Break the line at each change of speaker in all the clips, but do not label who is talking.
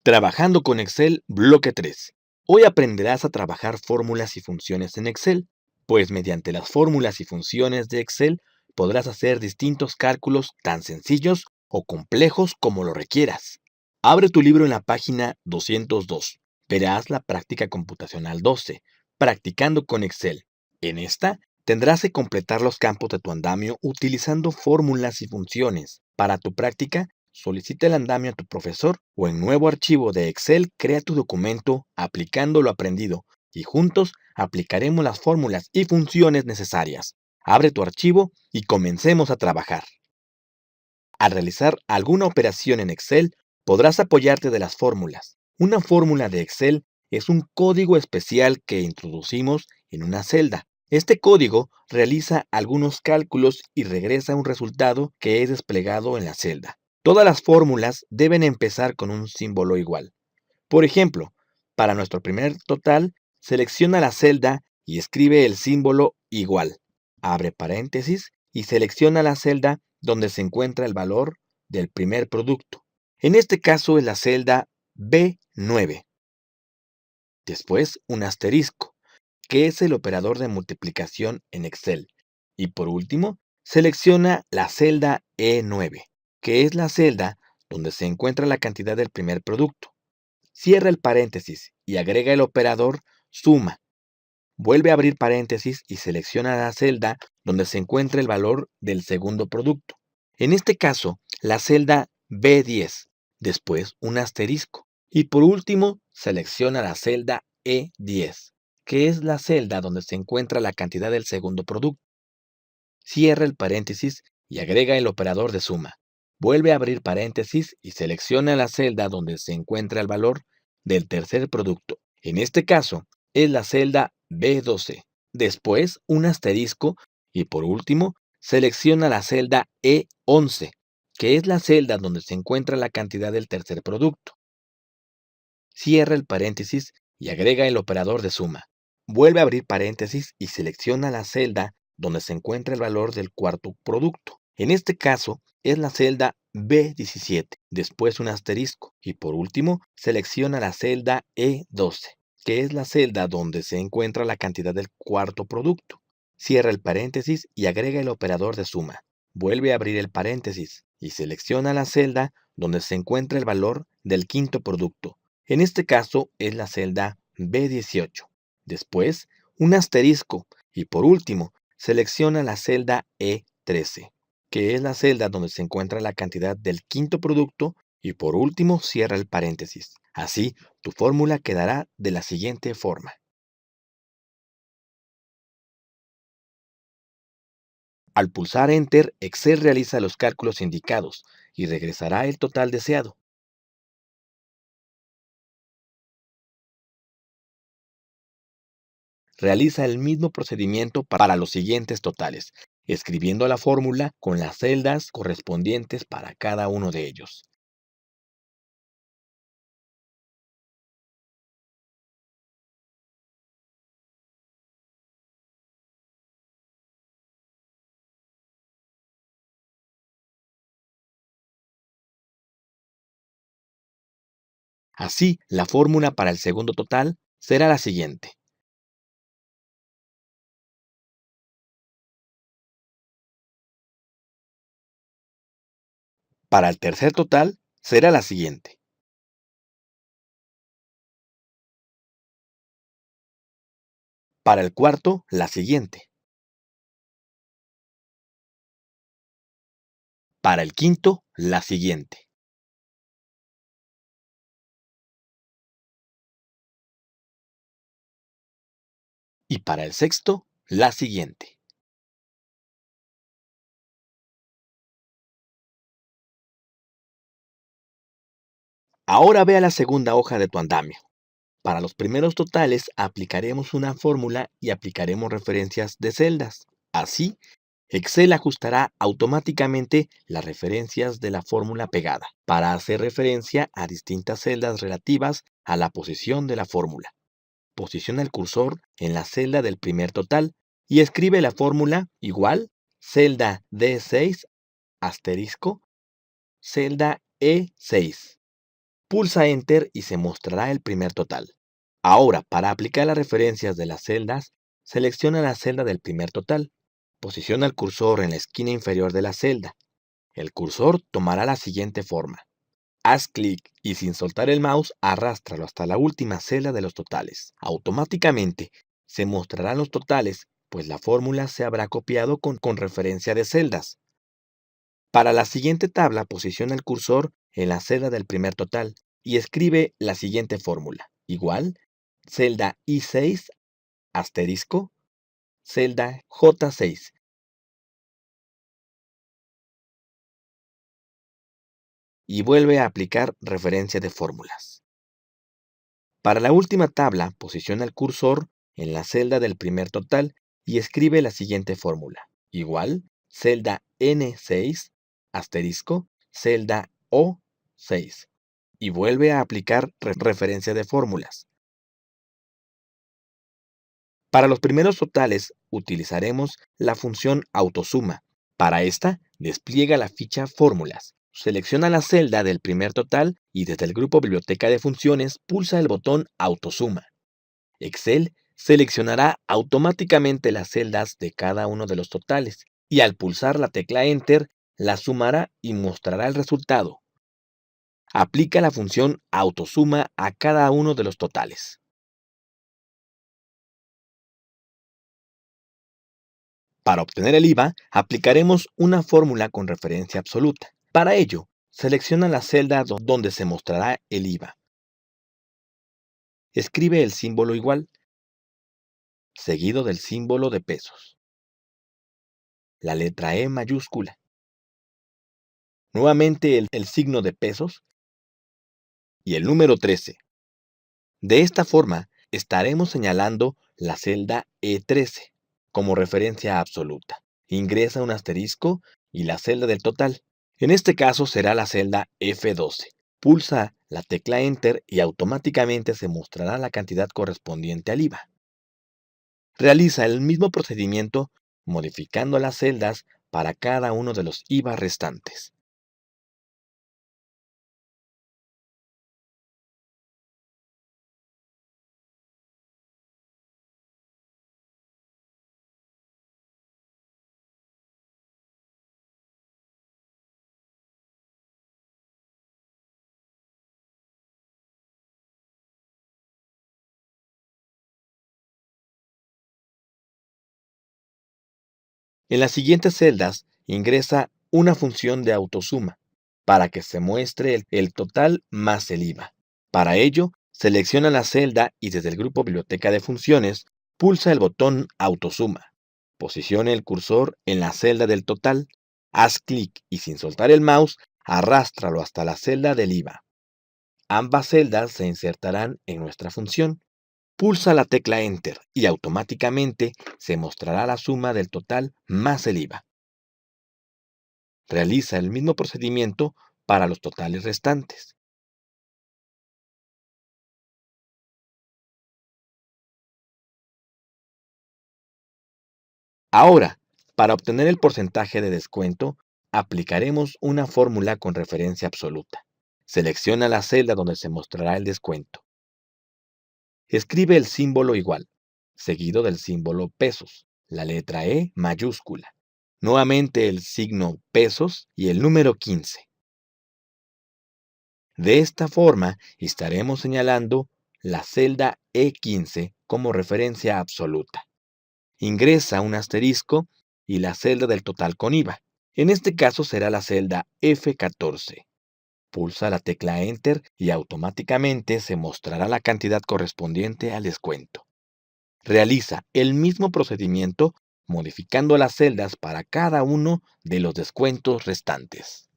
Trabajando con Excel, bloque 3. Hoy aprenderás a trabajar fórmulas y funciones en Excel, pues mediante las fórmulas y funciones de Excel podrás hacer distintos cálculos tan sencillos o complejos como lo requieras. Abre tu libro en la página 202. Verás la práctica computacional 12, practicando con Excel. En esta tendrás que completar los campos de tu andamio utilizando fórmulas y funciones. Para tu práctica, solicita el andamio a tu profesor o en nuevo archivo de Excel crea tu documento aplicando lo aprendido y juntos aplicaremos las fórmulas y funciones necesarias. Abre tu archivo y comencemos a trabajar. Al realizar alguna operación en Excel, podrás apoyarte de las fórmulas. Una fórmula de Excel es un código especial que introducimos en una celda. Este código realiza algunos cálculos y regresa un resultado que es desplegado en la celda. Todas las fórmulas deben empezar con un símbolo igual. Por ejemplo, para nuestro primer total, selecciona la celda y escribe el símbolo igual. Abre paréntesis y selecciona la celda donde se encuentra el valor del primer producto. En este caso es la celda B9. Después un asterisco, que es el operador de multiplicación en Excel. Y por último, selecciona la celda E9, que es la celda donde se encuentra la cantidad del primer producto. Cierra el paréntesis y agrega el operador suma. Vuelve a abrir paréntesis y selecciona la celda donde se encuentra el valor del segundo producto. En este caso, la celda B10, después un asterisco. Y por último, selecciona la celda E10, que es la celda donde se encuentra la cantidad del segundo producto. Cierra el paréntesis y agrega el operador de suma. Vuelve a abrir paréntesis y selecciona la celda donde se encuentra el valor del tercer producto. En este caso, es la celda B12. Después, un asterisco y por último, selecciona la celda E11, que es la celda donde se encuentra la cantidad del tercer producto. Cierra el paréntesis y agrega el operador de suma. Vuelve a abrir paréntesis y selecciona la celda donde se encuentra el valor del cuarto producto. En este caso es la celda B17, después un asterisco y por último selecciona la celda E12, que es la celda donde se encuentra la cantidad del cuarto producto. Cierra el paréntesis y agrega el operador de suma. Vuelve a abrir el paréntesis y selecciona la celda donde se encuentra el valor del quinto producto. En este caso es la celda B18. Después, un asterisco y por último, selecciona la celda E13, que es la celda donde se encuentra la cantidad del quinto producto y por último cierra el paréntesis. Así, tu fórmula quedará de la siguiente forma. Al pulsar Enter, Excel realiza los cálculos indicados y regresará el total deseado. Realiza el mismo procedimiento para los siguientes totales, escribiendo la fórmula con las celdas correspondientes para cada uno de ellos. Así, la fórmula para el segundo total será la siguiente. Para el tercer total será la siguiente. Para el cuarto, la siguiente. Para el quinto, la siguiente. Y para el sexto, la siguiente. Ahora ve a la segunda hoja de tu andamio. Para los primeros totales aplicaremos una fórmula y aplicaremos referencias de celdas. Así, Excel ajustará automáticamente las referencias de la fórmula pegada para hacer referencia a distintas celdas relativas a la posición de la fórmula. Posiciona el cursor en la celda del primer total y escribe la fórmula igual, celda D6, asterisco, celda E6. Pulsa Enter y se mostrará el primer total. Ahora, para aplicar las referencias de las celdas, selecciona la celda del primer total. Posiciona el cursor en la esquina inferior de la celda. El cursor tomará la siguiente forma. Haz clic y sin soltar el mouse, arrástralo hasta la última celda de los totales. Automáticamente se mostrarán los totales, pues la fórmula se habrá copiado con referencia de celdas. Para la siguiente tabla, posiciona el cursor en la celda del primer total y escribe la siguiente fórmula. Igual, celda I6, asterisco, celda J6. Y vuelve a aplicar referencia de fórmulas. Para la última tabla, posiciona el cursor en la celda del primer total y escribe la siguiente fórmula. Igual, celda N6, asterisco, celda O6. Y vuelve a aplicar referencia de fórmulas. Para los primeros totales, utilizaremos la función autosuma. Para esta, despliega la ficha Fórmulas. Selecciona la celda del primer total y desde el grupo Biblioteca de Funciones pulsa el botón Autosuma. Excel seleccionará automáticamente las celdas de cada uno de los totales y al pulsar la tecla Enter, la sumará y mostrará el resultado. Aplica la función Autosuma a cada uno de los totales. Para obtener el IVA, aplicaremos una fórmula con referencia absoluta. Para ello, selecciona la celda donde se mostrará el IVA. Escribe el símbolo igual, seguido del símbolo de pesos. La letra E mayúscula. Nuevamente el signo de pesos y el número 13. De esta forma, estaremos señalando la celda E13 como referencia absoluta. Ingresa un asterisco y la celda del total. En este caso será la celda F12. Pulsa la tecla Enter y automáticamente se mostrará la cantidad correspondiente al IVA. Realiza el mismo procedimiento modificando las celdas para cada uno de los IVA restantes. En las siguientes celdas ingresa una función de autosuma para que se muestre el total más el IVA. Para ello, selecciona la celda y desde el grupo Biblioteca de Funciones, pulsa el botón Autosuma. Posicione el cursor en la celda del total, haz clic y sin soltar el mouse, arrástralo hasta la celda del IVA. Ambas celdas se insertarán en nuestra función. Pulsa la tecla Enter y automáticamente se mostrará la suma del total más el IVA. Realiza el mismo procedimiento para los totales restantes. Ahora, para obtener el porcentaje de descuento, aplicaremos una fórmula con referencia absoluta. Selecciona la celda donde se mostrará el descuento. Escribe el símbolo igual, seguido del símbolo pesos, la letra E mayúscula. Nuevamente el signo pesos y el número 15. De esta forma, estaremos señalando la celda E15 como referencia absoluta. Ingresa un asterisco y la celda del total con IVA. En este caso será la celda F14. Pulsa la tecla Enter y automáticamente se mostrará la cantidad correspondiente al descuento. Realiza el mismo procedimiento modificando las celdas para cada uno de los descuentos restantes.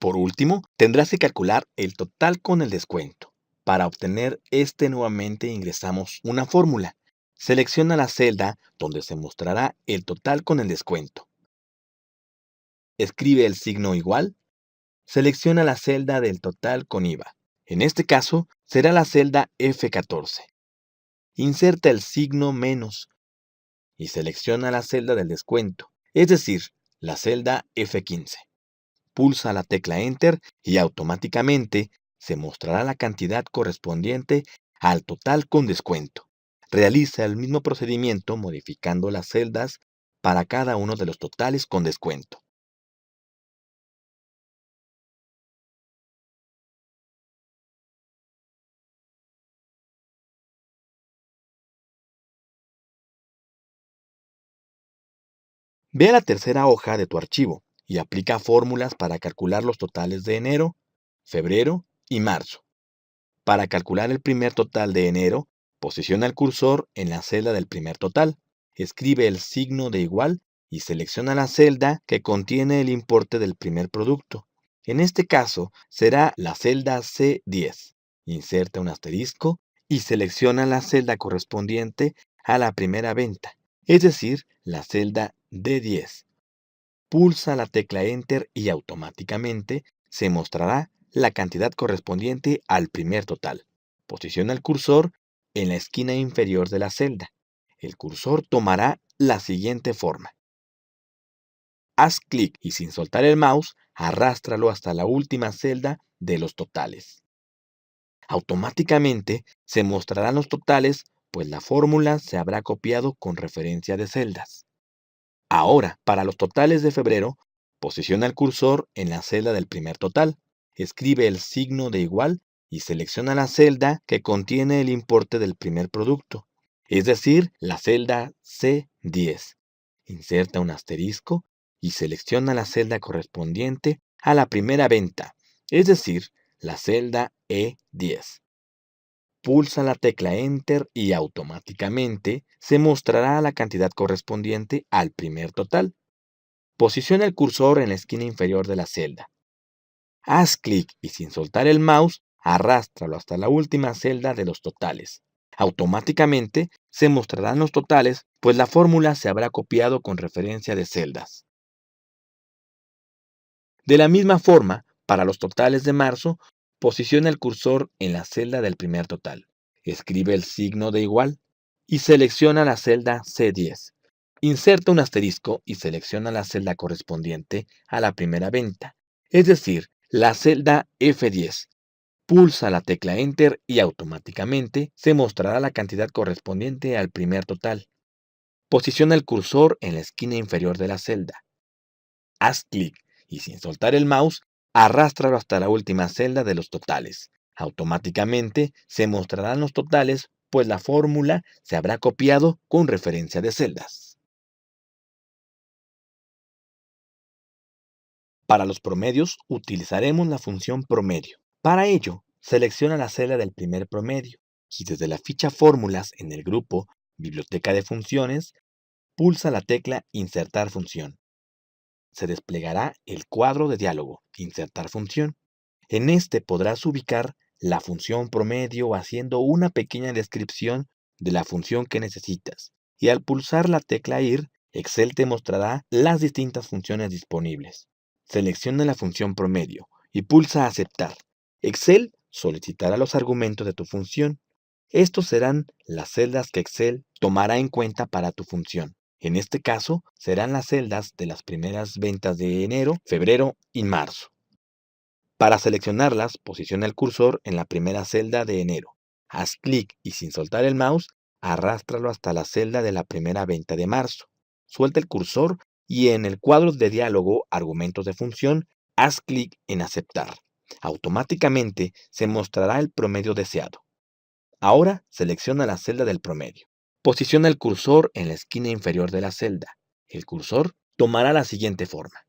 Por último, tendrás que calcular el total con el descuento. Para obtener este nuevamente ingresamos una fórmula. Selecciona la celda donde se mostrará el total con el descuento. Escribe el signo igual. Selecciona la celda del total con IVA. En este caso, será la celda F14. Inserta el signo menos y selecciona la celda del descuento, es decir, la celda F15. Pulsa la tecla Enter y automáticamente se mostrará la cantidad correspondiente al total con descuento. Realiza el mismo procedimiento modificando las celdas para cada uno de los totales con descuento. Ve a la tercera hoja de tu archivo y aplica fórmulas para calcular los totales de enero, febrero y marzo. Para calcular el primer total de enero, posiciona el cursor en la celda del primer total, escribe el signo de igual y selecciona la celda que contiene el importe del primer producto. En este caso, será la celda C10. Inserta un asterisco y selecciona la celda correspondiente a la primera venta, es decir, la celda D10. Pulsa la tecla Enter y automáticamente se mostrará la cantidad correspondiente al primer total. Posiciona el cursor en la esquina inferior de la celda. El cursor tomará la siguiente forma. Haz clic y sin soltar el mouse, arrástralo hasta la última celda de los totales. Automáticamente se mostrarán los totales, pues la fórmula se habrá copiado con referencia de celdas. Ahora, para los totales de febrero, posiciona el cursor en la celda del primer total, escribe el signo de igual y selecciona la celda que contiene el importe del primer producto, es decir, la celda C10. Inserta un asterisco y selecciona la celda correspondiente a la primera venta, es decir, la celda E10. Pulsa la tecla Enter y automáticamente se mostrará la cantidad correspondiente al primer total. Posiciona el cursor en la esquina inferior de la celda. Haz clic y sin soltar el mouse, arrástralo hasta la última celda de los totales. Automáticamente se mostrarán los totales, pues la fórmula se habrá copiado con referencia de celdas. De la misma forma, para los totales de marzo, posiciona el cursor en la celda del primer total. Escribe el signo de igual y selecciona la celda C10. Inserta un asterisco y selecciona la celda correspondiente a la primera venta, es decir, la celda F10. Pulsa la tecla Enter y automáticamente se mostrará la cantidad correspondiente al primer total. Posiciona el cursor en la esquina inferior de la celda. Haz clic y sin soltar el mouse, arrástralo hasta la última celda de los totales. Automáticamente se mostrarán los totales, pues la fórmula se habrá copiado con referencia de celdas. Para los promedios utilizaremos la función promedio. Para ello, selecciona la celda del primer promedio y desde la ficha Fórmulas en el grupo Biblioteca de funciones, pulsa la tecla Insertar función. Se desplegará el cuadro de diálogo Insertar función. En este podrás ubicar la función promedio haciendo una pequeña descripción de la función que necesitas. Y al pulsar la tecla IR, Excel te mostrará las distintas funciones disponibles. Selecciona la función promedio y pulsa Aceptar. Excel solicitará los argumentos de tu función. Estos serán las celdas que Excel tomará en cuenta para tu función. En este caso, serán las celdas de las primeras ventas de enero, febrero y marzo. Para seleccionarlas, posiciona el cursor en la primera celda de enero. Haz clic y sin soltar el mouse, arrástralo hasta la celda de la primera venta de marzo. Suelta el cursor y en el cuadro de diálogo Argumentos de función, haz clic en Aceptar. Automáticamente se mostrará el promedio deseado. Ahora selecciona la celda del promedio. Posiciona el cursor en la esquina inferior de la celda. El cursor tomará la siguiente forma.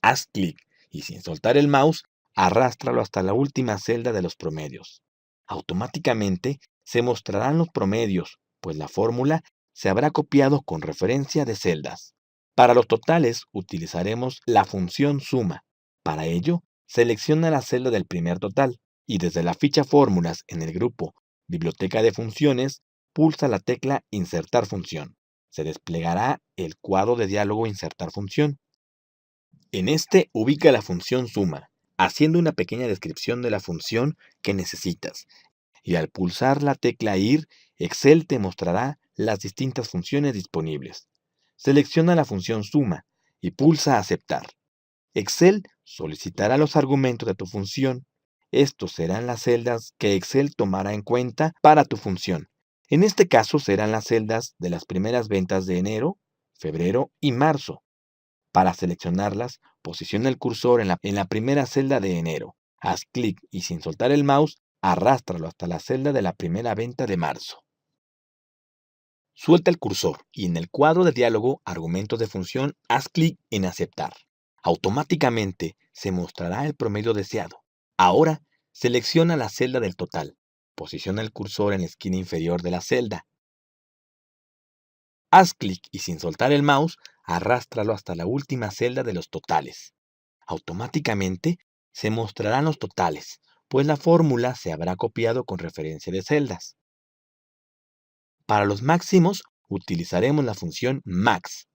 Haz clic y sin soltar el mouse, arrástralo hasta la última celda de los promedios. Automáticamente se mostrarán los promedios, pues la fórmula se habrá copiado con referencia de celdas. Para los totales utilizaremos la función suma. Para ello, selecciona la celda del primer total y desde la ficha Fórmulas en el grupo Biblioteca de funciones, pulsa la tecla Insertar función. Se desplegará el cuadro de diálogo Insertar función. En este ubica la función suma, haciendo una pequeña descripción de la función que necesitas. Y al pulsar la tecla IR, Excel te mostrará las distintas funciones disponibles. Selecciona la función suma y pulsa Aceptar. Excel solicitará los argumentos de tu función. Estos serán las celdas que Excel tomará en cuenta para tu función. En este caso serán las celdas de las primeras ventas de enero, febrero y marzo. Para seleccionarlas, posiciona el cursor en la primera celda de enero. Haz clic y sin soltar el mouse, arrástralo hasta la celda de la primera venta de marzo. Suelta el cursor y en el cuadro de diálogo Argumentos de función, haz clic en Aceptar. Automáticamente se mostrará el promedio deseado. Ahora, selecciona la celda del total. Posiciona el cursor en la esquina inferior de la celda. Haz clic y sin soltar el mouse, arrástralo hasta la última celda de los totales. Automáticamente se mostrarán los totales, pues la fórmula se habrá copiado con referencia de celdas. Para los máximos, utilizaremos la función max.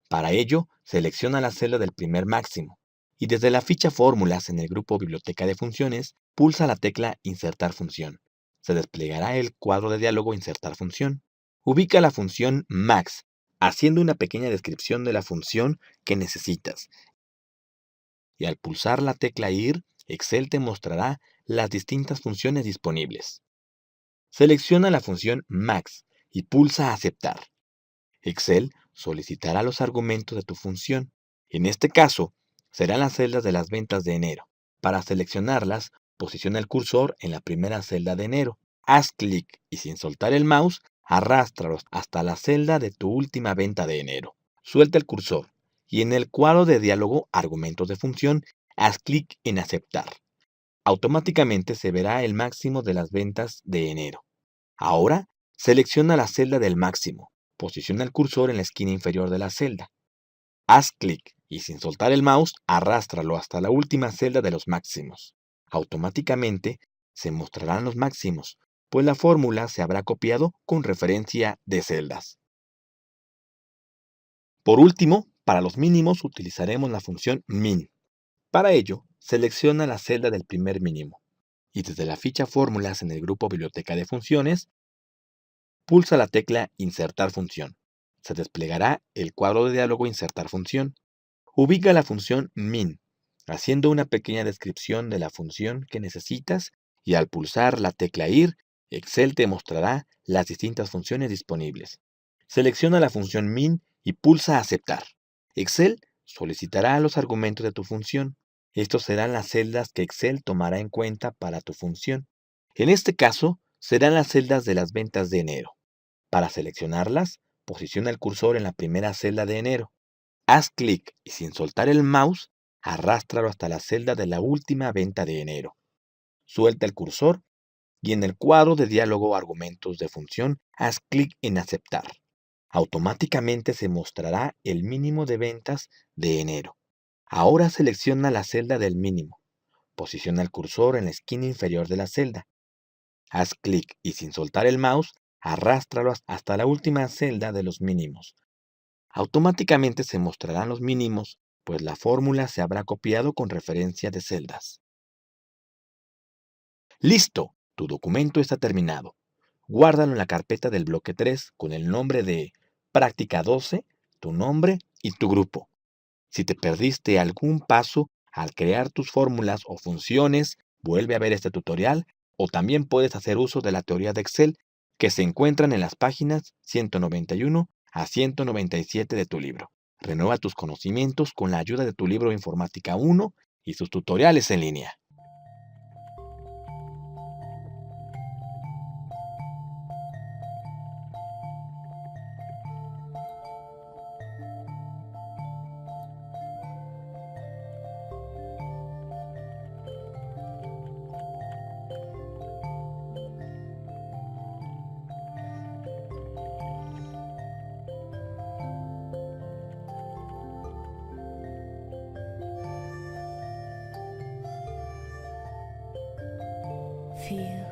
Para ello, selecciona la celda del primer máximo y desde la ficha Fórmulas en el grupo Biblioteca de funciones, pulsa la tecla Insertar función. Se desplegará el cuadro de diálogo Insertar función. Ubica la función max, haciendo una pequeña descripción de la función que necesitas. Y al pulsar la tecla IR, Excel te mostrará las distintas funciones disponibles. Selecciona la función max y pulsa Aceptar. Excel solicitará los argumentos de tu función. En este caso, serán las celdas de las ventas de enero. Para seleccionarlas, posiciona el cursor en la primera celda de enero. Haz clic y sin soltar el mouse, arrástralo hasta la celda de tu última venta de enero. Suelta el cursor y en el cuadro de diálogo Argumentos de función, haz clic en Aceptar. Automáticamente se verá el máximo de las ventas de enero. Ahora, selecciona la celda del máximo. Posiciona el cursor en la esquina inferior de la celda. Haz clic y sin soltar el mouse, arrástralo hasta la última celda de los máximos. Automáticamente se mostrarán los máximos, pues la fórmula se habrá copiado con referencia de celdas. Por último, para los mínimos utilizaremos la función min. Para ello, selecciona la celda del primer mínimo y desde la ficha Fórmulas en el grupo Biblioteca de funciones, pulsa la tecla Insertar función. Se desplegará el cuadro de diálogo Insertar función. Ubica la función min, haciendo una pequeña descripción de la función que necesitas y al pulsar la tecla IR, Excel te mostrará las distintas funciones disponibles. Selecciona la función min y pulsa Aceptar. Excel solicitará los argumentos de tu función. Estos serán las celdas que Excel tomará en cuenta para tu función. En este caso, serán las celdas de las ventas de enero. Para seleccionarlas, posiciona el cursor en la primera celda de enero. Haz clic y sin soltar el mouse, arrástralo hasta la celda de la última venta de enero. Suelta el cursor y en el cuadro de diálogo Argumentos de función, haz clic en Aceptar. Automáticamente se mostrará el mínimo de ventas de enero. Ahora selecciona la celda del mínimo. Posiciona el cursor en la esquina inferior de la celda. Haz clic y sin soltar el mouse, arrástralo hasta la última celda de los mínimos. Automáticamente se mostrarán los mínimos, pues la fórmula se habrá copiado con referencia de celdas. ¡Listo! Tu documento está terminado. Guárdalo en la carpeta del bloque 3 con el nombre de Práctica 12, tu nombre y tu grupo. Si te perdiste algún paso al crear tus fórmulas o funciones, vuelve a ver este tutorial o también puedes hacer uso de la teoría de Excel que se encuentran en las páginas 191 a 197 de tu libro. Renueva tus conocimientos con la ayuda de tu libro Informática 1 y sus tutoriales en línea.
feel